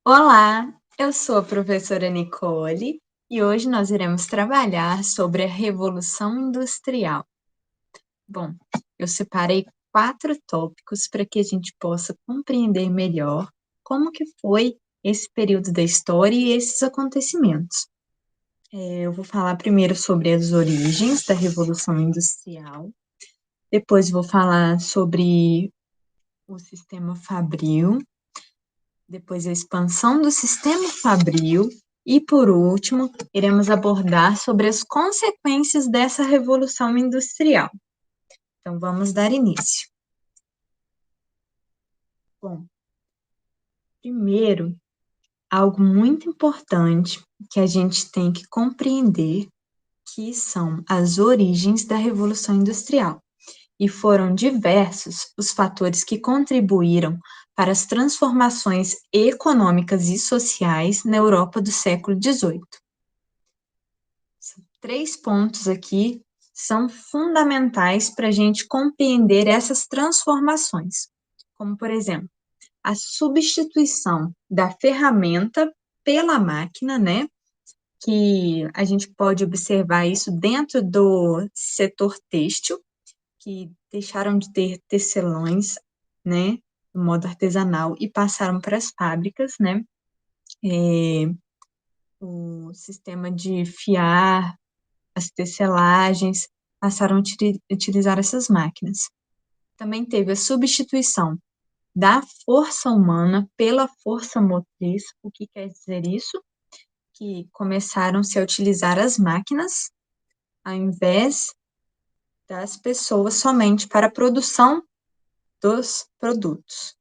Olá, eu sou a professora Nicole e hoje nós iremos trabalhar sobre a Revolução Industrial. Bom, eu separei 4 tópicos para que a gente possa compreender melhor como que foi esse período da história e esses acontecimentos. Eu vou falar primeiro sobre as origens da Revolução Industrial, depois vou falar sobre o sistema fabril, depois a expansão do sistema fabril e, por último, iremos abordar sobre as consequências dessa revolução industrial. Então, vamos dar início. Bom, primeiro, algo muito importante que a gente tem que compreender que são as origens da Revolução Industrial. E foram diversos os fatores que contribuíram para as transformações econômicas e sociais na Europa do século XVIII. 3 pontos aqui são fundamentais para a gente compreender essas transformações, como, por exemplo, a substituição da ferramenta pela máquina, né? Que a gente pode observar isso dentro do setor têxtil, que deixaram de ter tecelões, né, no modo artesanal e passaram para as fábricas, né? O sistema de fiar, as tecelagens, passaram a utilizar essas máquinas. Também teve a substituição da força humana pela força motriz. O que quer dizer isso? Que começaram-se a utilizar as máquinas ao invés das pessoas somente para a produção dos produtos.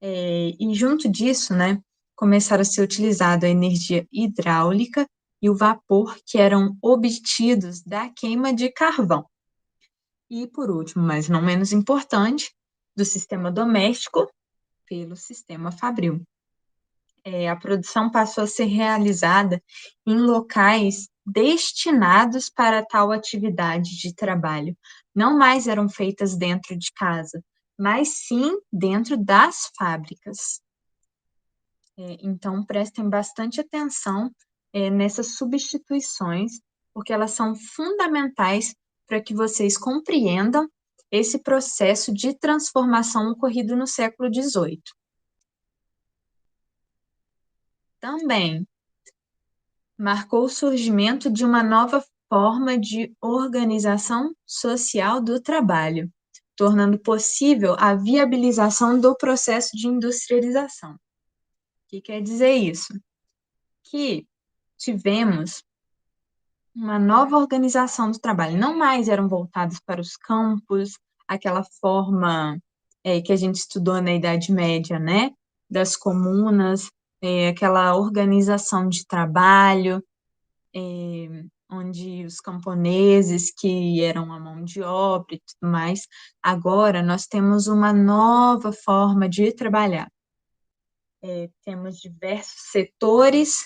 E junto disso, né, começaram a ser utilizada a energia hidráulica e o vapor que eram obtidos da queima de carvão. E, por último, mas não menos importante, do sistema doméstico pelo sistema fabril. A produção passou a ser realizada em locais destinados para tal atividade de trabalho. Não mais eram feitas dentro de casa, mas sim dentro das fábricas. Então, prestem bastante atenção nessas substituições, porque elas são fundamentais para que vocês compreendam esse processo de transformação ocorrido no século XVIII. Também marcou o surgimento de uma nova forma de organização social do trabalho, tornando possível a viabilização do processo de industrialização. O que quer dizer isso? Que tivemos uma nova organização do trabalho. Não mais eram voltados para os campos, aquela forma que a gente estudou na Idade Média, né? Das comunas, aquela organização de trabalho, onde os camponeses, que eram a mão de obra e tudo mais, agora nós temos uma nova forma de trabalhar. Temos diversos setores,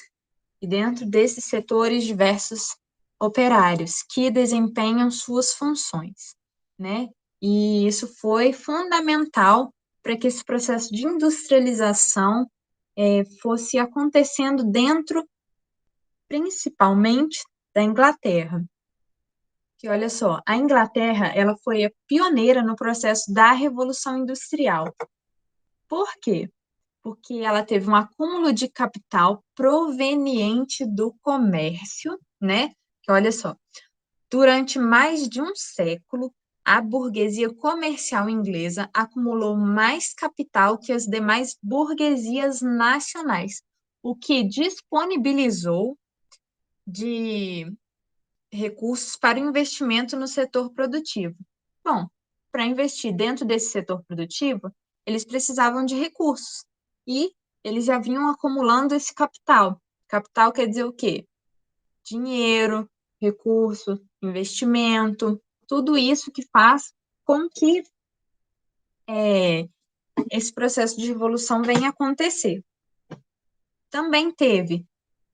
e dentro desses setores, diversos operários que desempenham suas funções, né? E isso foi fundamental para que esse processo de industrialização fosse acontecendo dentro, principalmente, da Inglaterra. Que olha só, a Inglaterra, ela foi a pioneira no processo da Revolução Industrial. Por quê? Porque ela teve um acúmulo de capital proveniente do comércio, né? Que olha só, durante mais de um século, a burguesia comercial inglesa acumulou mais capital que as demais burguesias nacionais, o que disponibilizou de recursos para investimento no setor produtivo. Bom, para investir dentro desse setor produtivo, eles precisavam de recursos e eles já vinham acumulando esse capital. Capital quer dizer o quê? Dinheiro, recurso, investimento, tudo isso que faz com que esse processo de revolução venha acontecer. Também teve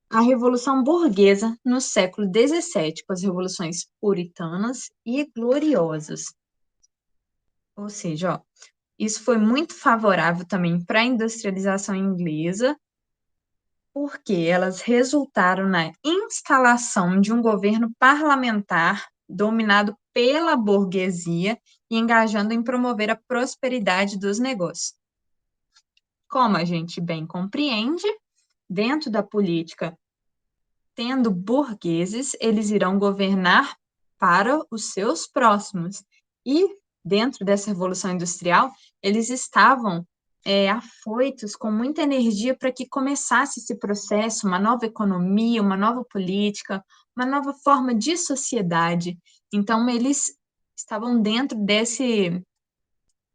a Revolução Burguesa no século XVII, com as revoluções puritanas e gloriosas. Ou seja, isso foi muito favorável também para a industrialização inglesa, porque elas resultaram na instalação de um governo parlamentar dominado pela burguesia e engajando em promover a prosperidade dos negócios. Como a gente bem compreende, dentro da política, tendo burgueses, eles irão governar para os seus próximos. E dentro dessa Revolução Industrial, eles estavam afoitos com muita energia para que começasse esse processo, uma nova economia, uma nova política, uma nova forma de sociedade. Então, eles estavam dentro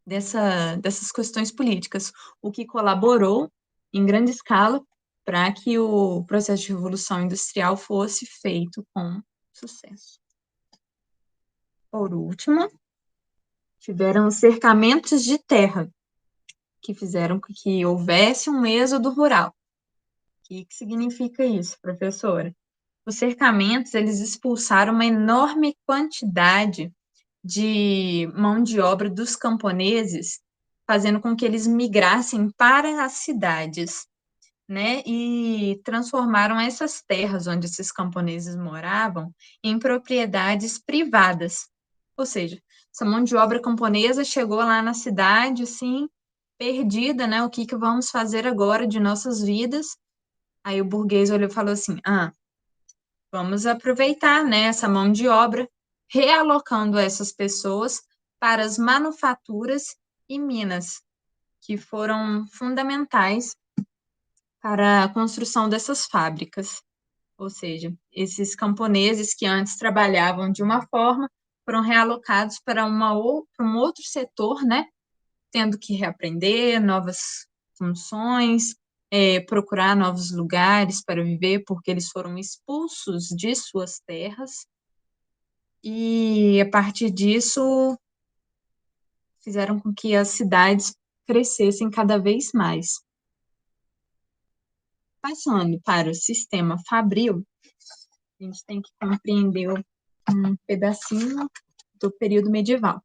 dessas questões políticas, o que colaborou em grande escala para que o processo de revolução industrial fosse feito com sucesso. Por último, tiveram os cercamentos de terra, que fizeram com que houvesse um êxodo rural. O que significa isso, professora? Os cercamentos, eles expulsaram uma enorme quantidade de mão de obra dos camponeses, fazendo com que eles migrassem para as cidades, né? E transformaram essas terras onde esses camponeses moravam em propriedades privadas. Ou seja, essa mão de obra camponesa chegou lá na cidade, assim, perdida, né? O que vamos fazer agora de nossas vidas? Aí o burguês olhou e falou assim: vamos aproveitar, né, essa mão de obra, realocando essas pessoas para as manufaturas e minas, que foram fundamentais para a construção dessas fábricas. Ou seja, esses camponeses que antes trabalhavam de uma forma foram realocados para um outro setor, né, tendo que reaprender novas funções, procurar novos lugares para viver, porque eles foram expulsos de suas terras. E a partir disso, fizeram com que as cidades crescessem cada vez mais. Passando para o sistema fabril, a gente tem que compreender um pedacinho do período medieval,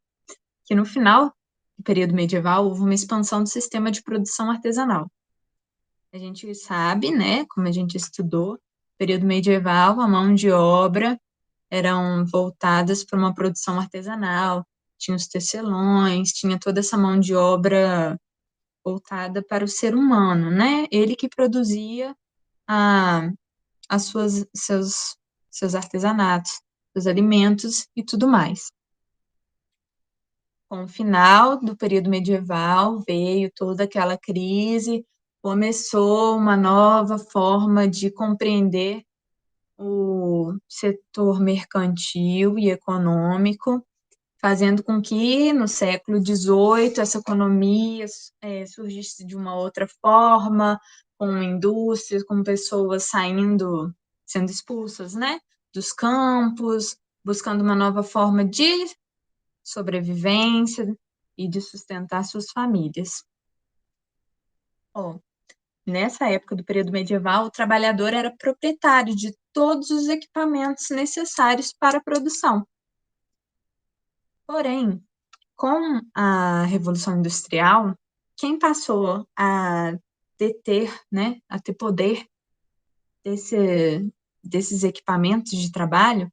que no final do período medieval houve uma expansão do sistema de produção artesanal. A gente sabe, né, como a gente estudou, período medieval, a mão de obra eram voltadas para uma produção artesanal, tinha os tecelões, tinha toda essa mão de obra voltada para o ser humano, né? Ele que produzia as seus artesanatos, seus alimentos e tudo mais. Com o final do período medieval, veio toda aquela crise, começou uma nova forma de compreender o setor mercantil e econômico, fazendo com que no século XVIII essa economia surgisse de uma outra forma, com indústrias, com pessoas sendo expulsas, né, dos campos, buscando uma nova forma de sobrevivência e de sustentar suas famílias. Nessa época do período medieval, o trabalhador era proprietário de todos os equipamentos necessários para a produção. Porém, com a Revolução Industrial, quem passou a deter, né, a ter poder desses equipamentos de trabalho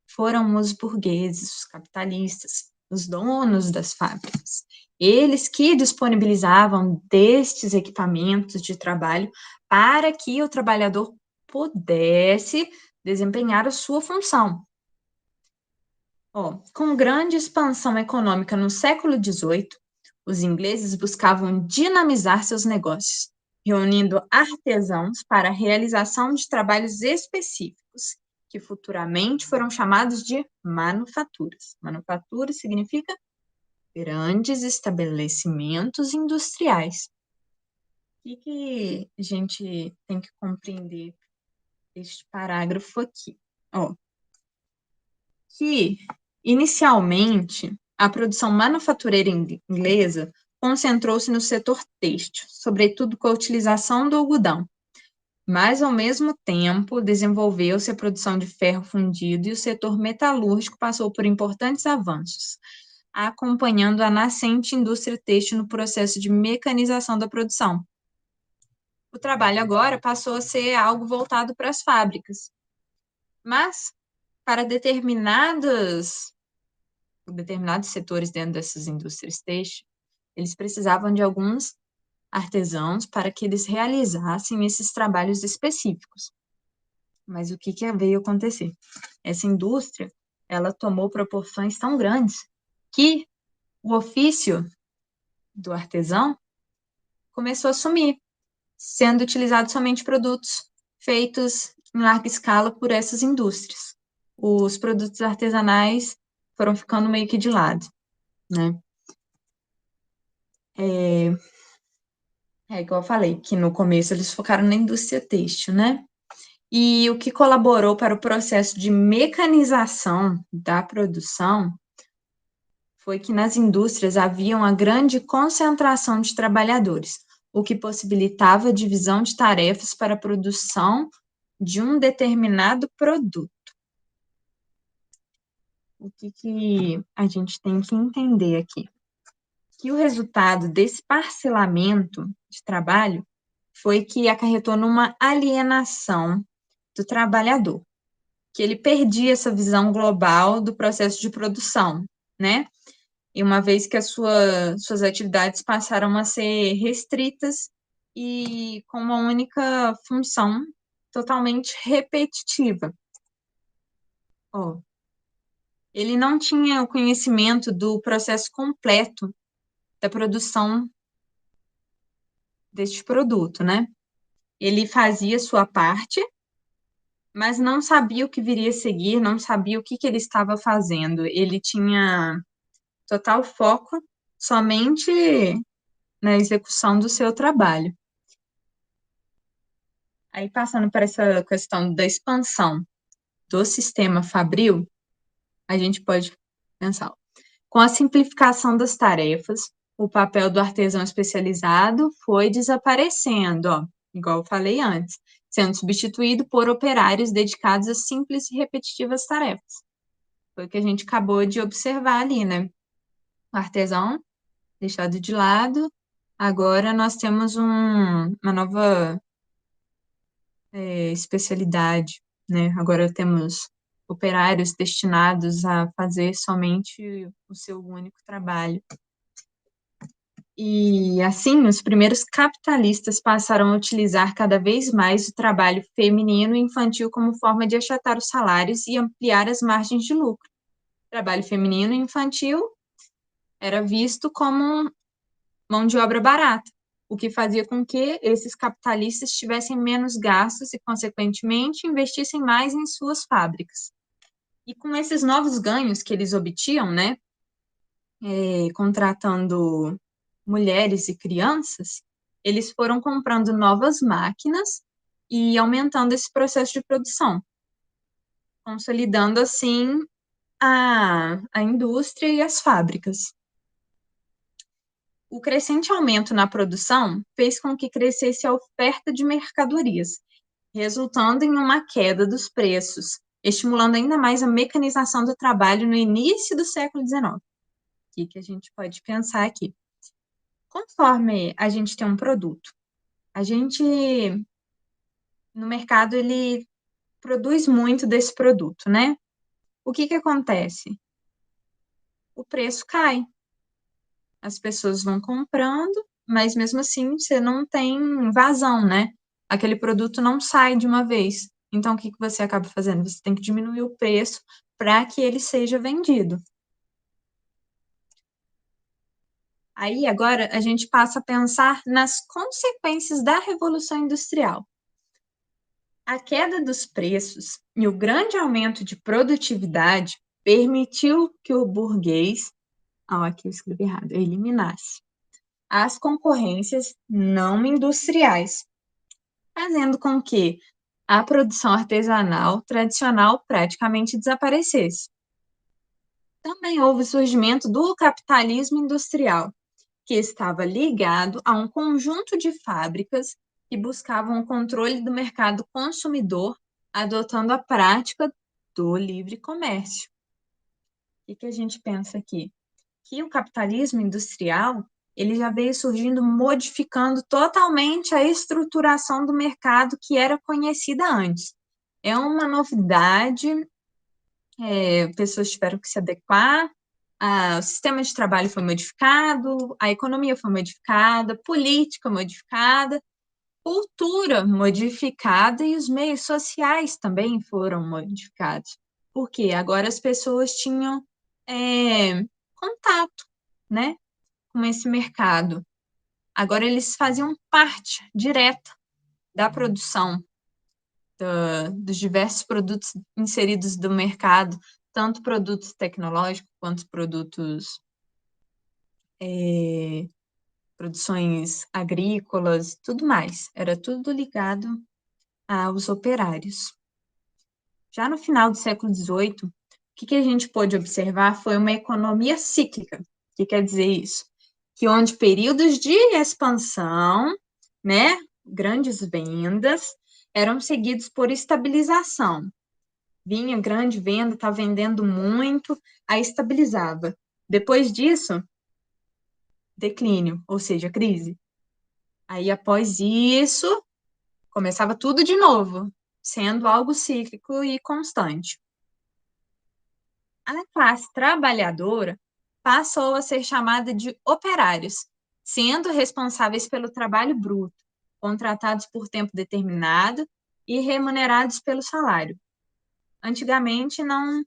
foram os burgueses, os capitalistas, os donos das fábricas. Eles que disponibilizavam destes equipamentos de trabalho para que o trabalhador pudesse desempenhar a sua função. Com grande expansão econômica no século XVIII, os ingleses buscavam dinamizar seus negócios, reunindo artesãos para a realização de trabalhos específicos, que futuramente foram chamados de manufaturas. Manufatura significa grandes estabelecimentos industriais. O que a gente tem que compreender este parágrafo aqui? Que, inicialmente, a produção manufatureira inglesa concentrou-se no setor têxtil, sobretudo com a utilização do algodão. Mas, ao mesmo tempo, desenvolveu-se a produção de ferro fundido e o setor metalúrgico passou por importantes avanços, acompanhando a nascente indústria têxtil no processo de mecanização da produção. O trabalho agora passou a ser algo voltado para as fábricas. Mas, para determinados setores dentro dessas indústrias têxteis, eles precisavam de alguns artesãos para que eles realizassem esses trabalhos específicos. Mas o que veio acontecer? Essa indústria, ela tomou proporções tão grandes que o ofício do artesão começou a sumir, sendo utilizados somente produtos feitos em larga escala por essas indústrias. Os produtos artesanais foram ficando meio que de lado, né? Igual eu falei, que no começo eles focaram na indústria têxtil, né? E o que colaborou para o processo de mecanização da produção foi que nas indústrias havia uma grande concentração de trabalhadores, o que possibilitava a divisão de tarefas para a produção de um determinado produto. O que a gente tem que entender aqui? Que o resultado desse parcelamento de trabalho foi que acarretou numa alienação do trabalhador, que ele perdia essa visão global do processo de produção, né? E uma vez que suas atividades passaram a ser restritas e com uma única função totalmente repetitiva. Ele não tinha o conhecimento do processo completo da produção deste produto, né? Ele fazia sua parte, mas não sabia o que viria a seguir, não sabia o que ele estava fazendo. Ele tinha total foco somente na execução do seu trabalho. Aí, passando para essa questão da expansão do sistema fabril, a gente pode pensar, com a simplificação das tarefas, o papel do artesão especializado foi desaparecendo, igual eu falei antes, sendo substituído por operários dedicados a simples e repetitivas tarefas. Foi o que a gente acabou de observar ali, né? O artesão deixado de lado, agora nós temos uma nova especialidade, né? Agora temos operários destinados a fazer somente o seu único trabalho. E assim, os primeiros capitalistas passaram a utilizar cada vez mais o trabalho feminino e infantil como forma de achatar os salários e ampliar as margens de lucro. O trabalho feminino e infantil era visto como mão de obra barata, o que fazia com que esses capitalistas tivessem menos gastos e, consequentemente, investissem mais em suas fábricas. E com esses novos ganhos que eles obtinham, né, contratando mulheres e crianças, eles foram comprando novas máquinas e aumentando esse processo de produção, consolidando, assim, a indústria e as fábricas. O crescente aumento na produção fez com que crescesse a oferta de mercadorias, resultando em uma queda dos preços, estimulando ainda mais a mecanização do trabalho no início do século XIX. O que a gente pode pensar aqui? Conforme a gente tem um produto, a gente, no mercado, ele produz muito desse produto, né? O que acontece? O preço cai. As pessoas vão comprando, mas mesmo assim você não tem vazão, né? Aquele produto não sai de uma vez. Então, o que você acaba fazendo? Você tem que diminuir o preço para que ele seja vendido. Aí, agora, a gente passa a pensar nas consequências da Revolução Industrial. A queda dos preços e o grande aumento de produtividade permitiu que o burguês, aqui eu escrevi errado, eliminasse as concorrências não industriais, fazendo com que a produção artesanal tradicional praticamente desaparecesse. Também houve o surgimento do capitalismo industrial, que estava ligado a um conjunto de fábricas que buscavam o controle do mercado consumidor, adotando a prática do livre comércio. O que a gente pensa aqui? Que o capitalismo industrial ele já veio surgindo, modificando totalmente a estruturação do mercado que era conhecida antes. É uma novidade, pessoas tiveram que se adequar, o sistema de trabalho foi modificado, a economia foi modificada, política modificada, cultura modificada e os meios sociais também foram modificados. Porque agora as pessoas tinham contato, né, com esse mercado. Agora eles faziam parte direta da produção dos diversos produtos inseridos do mercado, tanto produtos tecnológicos quanto produções agrícolas, tudo mais. Era tudo ligado aos operários. Já no final do século XVIII, o que a gente pôde observar foi uma economia cíclica. O que quer dizer isso? Que onde períodos de expansão, né, grandes vendas, eram seguidos por estabilização. Vinha grande venda, está vendendo muito, aí estabilizava. Depois disso, declínio, ou seja, crise. Aí, após isso, começava tudo de novo, sendo algo cíclico e constante. A classe trabalhadora passou a ser chamada de operários, sendo responsáveis pelo trabalho bruto, contratados por tempo determinado e remunerados pelo salário. Antigamente não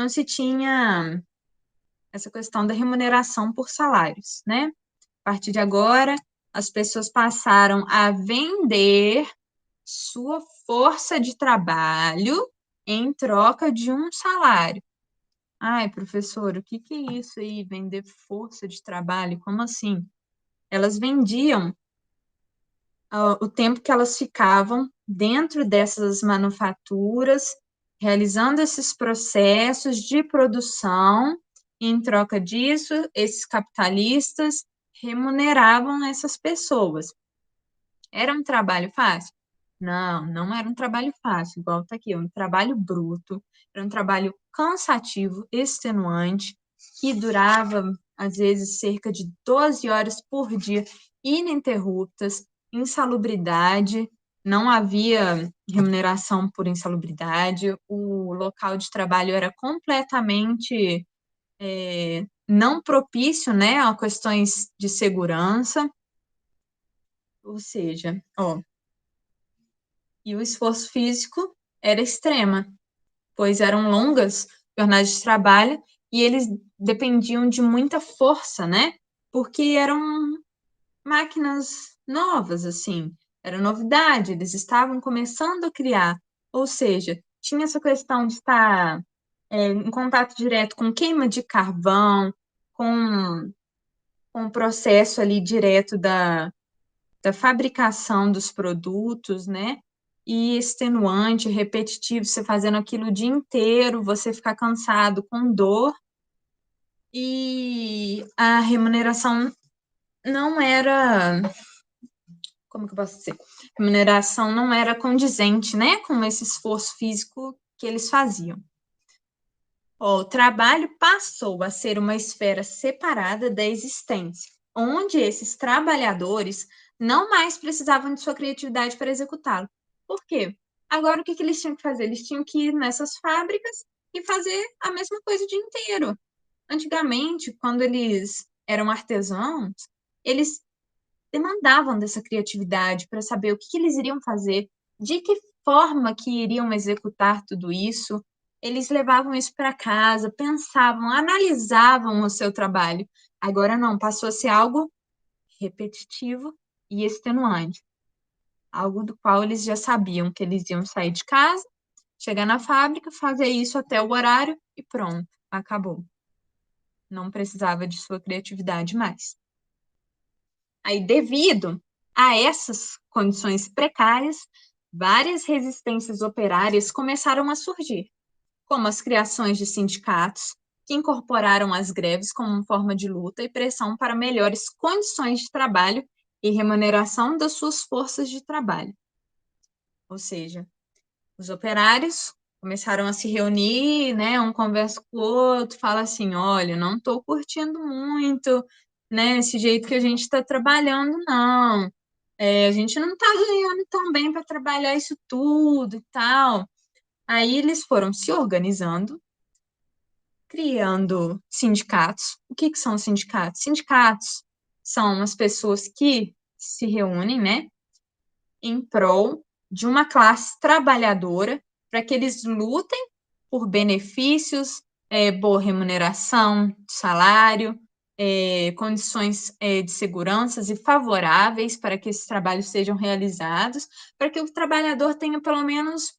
se tinha essa questão da remuneração por salários, né? A partir de agora, as pessoas passaram a vender sua força de trabalho em troca de um salário. Ai, professor, o que é isso aí, vender força de trabalho? Como assim? Elas vendiam o tempo que elas ficavam dentro dessas manufaturas, realizando esses processos de produção, e em troca disso, esses capitalistas remuneravam essas pessoas. Era um trabalho fácil? Não era um trabalho fácil, igual está aqui, um trabalho bruto, era um trabalho cansativo, extenuante, que durava, às vezes, cerca de 12 horas por dia, ininterruptas, insalubridade, não havia remuneração por insalubridade, o local de trabalho era completamente não propício, né, a questões de segurança, ou seja, e o esforço físico era extrema, pois eram longas jornadas de trabalho e eles dependiam de muita força, né? Porque eram máquinas novas, assim, era novidade, eles estavam começando a criar, ou seja, tinha essa questão de estar em contato direto com queima de carvão, com o processo ali direto da fabricação dos produtos, né? E extenuante, repetitivo, você fazendo aquilo o dia inteiro, você ficar cansado, com dor, e a remuneração não era, como que eu posso dizer? A remuneração não era condizente, né, com esse esforço físico que eles faziam. O trabalho passou a ser uma esfera separada da existência, onde esses trabalhadores não mais precisavam de sua criatividade para executá-lo. Por quê? Agora, o que eles tinham que fazer? Eles tinham que ir nessas fábricas e fazer a mesma coisa o dia inteiro. Antigamente, quando eles eram artesãos, eles demandavam dessa criatividade para saber o que eles iriam fazer, de que forma que iriam executar tudo isso. Eles levavam isso para casa, pensavam, analisavam o seu trabalho. Agora não, passou a ser algo repetitivo e extenuante. Algo do qual eles já sabiam que eles iam sair de casa, chegar na fábrica, fazer isso até o horário e pronto, acabou. Não precisava de sua criatividade mais. Aí, devido a essas condições precárias, várias resistências operárias começaram a surgir, como as criações de sindicatos, que incorporaram as greves como forma de luta e pressão para melhores condições de trabalho e remuneração das suas forças de trabalho. Ou seja, os operários começaram a se reunir, né? Um conversa com o outro, fala assim: olha, não estou curtindo muito, né, esse jeito que a gente está trabalhando, não. A gente não está ganhando tão bem para trabalhar isso tudo e tal. Aí eles foram se organizando, criando sindicatos. O que são sindicatos? Sindicatos são as pessoas que se reúnem, né, em prol de uma classe trabalhadora para que eles lutem por benefícios, boa remuneração, salário, condições de seguranças e favoráveis para que esses trabalhos sejam realizados, para que o trabalhador tenha pelo menos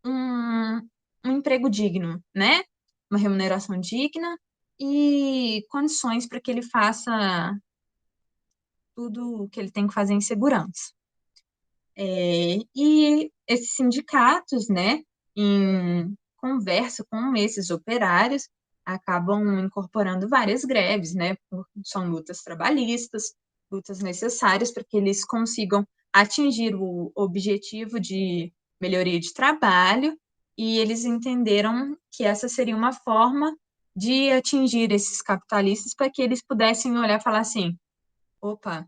um, um emprego digno, né? Uma remuneração digna e condições para que ele faça tudo o que ele tem que fazer em segurança. E esses sindicatos, né, em conversa com esses operários, acabam incorporando várias greves, né, são lutas trabalhistas, lutas necessárias para que eles consigam atingir o objetivo de melhoria de trabalho, e eles entenderam que essa seria uma forma de atingir esses capitalistas para que eles pudessem olhar e falar assim, opa,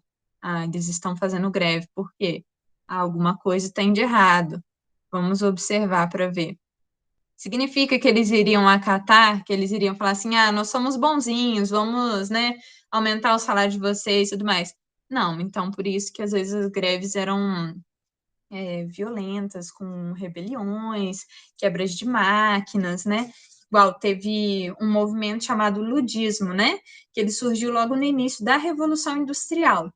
eles estão fazendo greve, por quê? Alguma coisa tem de errado. Vamos observar para ver. Significa que eles iriam acatar, que eles iriam falar assim, nós somos bonzinhos, vamos, né, aumentar o salário de vocês e tudo mais. Não, então por isso que às vezes as greves eram violentas, com rebeliões, quebras de máquinas, né? Igual teve um movimento chamado ludismo, né? Que ele surgiu logo no início da Revolução Industrial,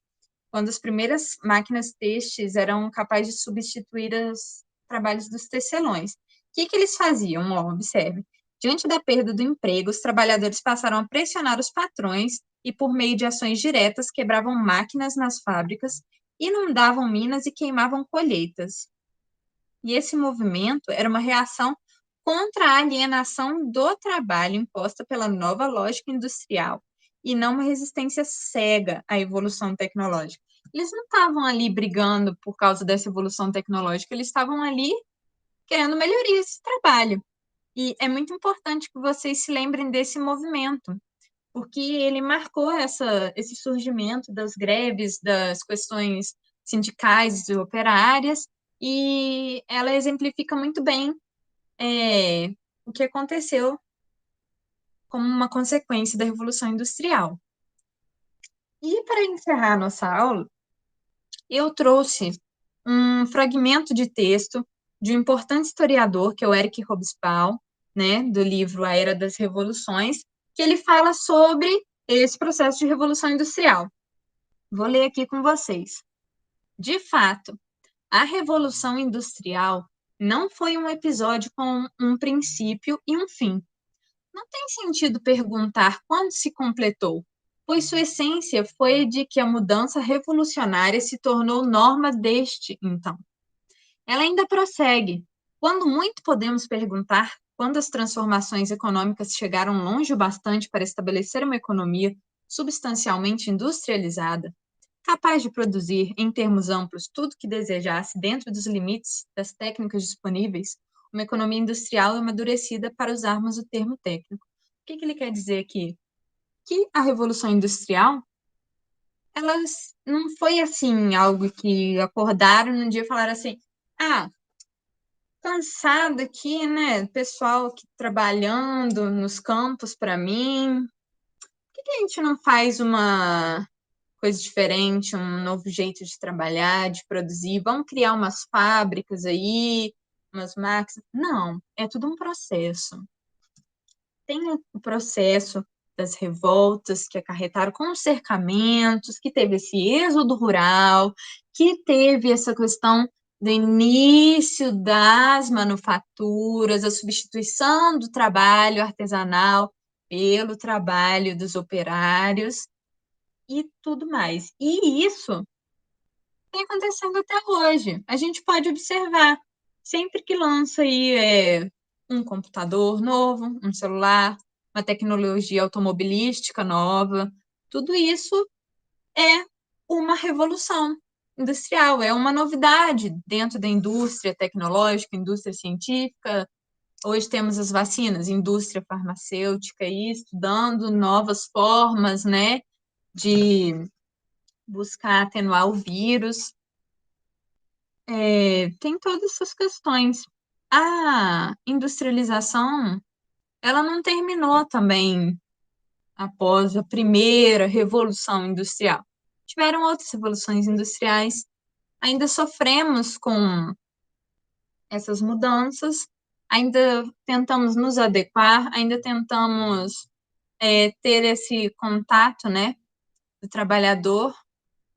quando as primeiras máquinas têxteis eram capazes de substituir os trabalhos dos tecelões. O que eles faziam? Observe. Diante da perda do emprego, os trabalhadores passaram a pressionar os patrões e, por meio de ações diretas, quebravam máquinas nas fábricas, inundavam minas e queimavam colheitas. E esse movimento era uma reação contra a alienação do trabalho imposta pela nova lógica industrial e não uma resistência cega à evolução tecnológica. Eles não estavam ali brigando por causa dessa evolução tecnológica, eles estavam ali querendo melhoria esse trabalho. E é muito importante que vocês se lembrem desse movimento, porque ele marcou esse surgimento das greves, das questões sindicais e operárias, e ela exemplifica muito bem o que aconteceu como uma consequência da Revolução Industrial. E para encerrar nossa aula, eu trouxe um fragmento de texto de um importante historiador, que é o Eric Hobsbawm, né, do livro A Era das Revoluções, que ele fala sobre esse processo de revolução industrial. Vou ler aqui com vocês. De fato, a Revolução Industrial não foi um episódio com um princípio e um fim. Não tem sentido perguntar quando se completou, pois sua essência foi de que a mudança revolucionária se tornou norma desde então. Ela ainda prossegue. Quando muito podemos perguntar quando as transformações econômicas chegaram longe o bastante para estabelecer uma economia substancialmente industrializada, capaz de produzir, em termos amplos, tudo que desejasse dentro dos limites das técnicas disponíveis, uma economia industrial amadurecida, para usarmos o termo técnico. O que ele quer dizer aqui? Que a Revolução Industrial, ela não foi assim, algo que acordaram num dia e falaram assim, cansado aqui, né? Pessoal aqui trabalhando nos campos para mim. Por que a gente não faz uma coisa diferente, um novo jeito de trabalhar, de produzir? Vamos criar umas fábricas aí, umas máquinas? Não, é tudo um processo. Tem o processo das revoltas que acarretaram com os cercamentos, que teve esse êxodo rural, que teve essa questão do início das manufaturas, a substituição do trabalho artesanal pelo trabalho dos operários e tudo mais. E isso tem acontecendo até hoje. A gente pode observar, sempre que lança aí um computador novo, um celular, uma tecnologia automobilística nova, tudo isso é uma revolução industrial, é uma novidade dentro da indústria tecnológica, indústria científica. Hoje temos as vacinas, indústria farmacêutica aí estudando novas formas, né, de buscar atenuar o vírus. Tem todas essas questões. A industrialização, ela não terminou também após a primeira revolução industrial. Tiveram outras revoluções industriais, ainda sofremos com essas mudanças, ainda tentamos nos adequar, ainda tentamos ter esse contato, né, do trabalhador,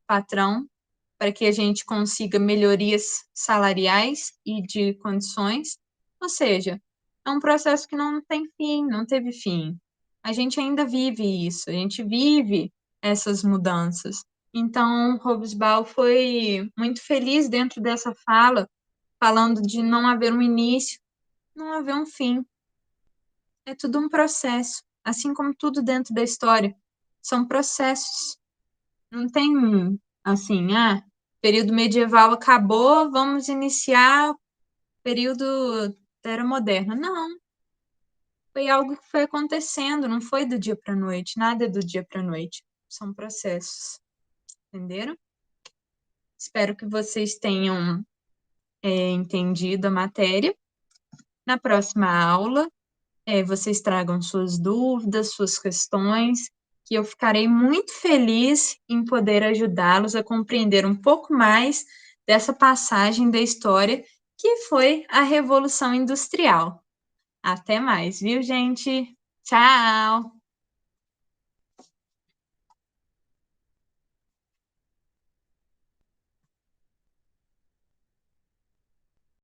patrão, para que a gente consiga melhorias salariais e de condições. Ou seja, é um processo que não tem fim, não teve fim. A gente ainda vive isso, a gente vive essas mudanças. Então, Hobsbawm foi muito feliz dentro dessa fala, falando de não haver um início, não haver um fim. É tudo um processo, assim como tudo dentro da história. São processos. Não tem assim, período medieval acabou, vamos iniciar o período da Era Moderna. Não, foi algo que foi acontecendo, não foi do dia para a noite, nada é do dia para a noite. São processos, entenderam? Espero que vocês tenham entendido a matéria. Na próxima aula, vocês tragam suas dúvidas, suas questões, que eu ficarei muito feliz em poder ajudá-los a compreender um pouco mais dessa passagem da história que foi a Revolução Industrial. Até mais, viu, gente? Tchau!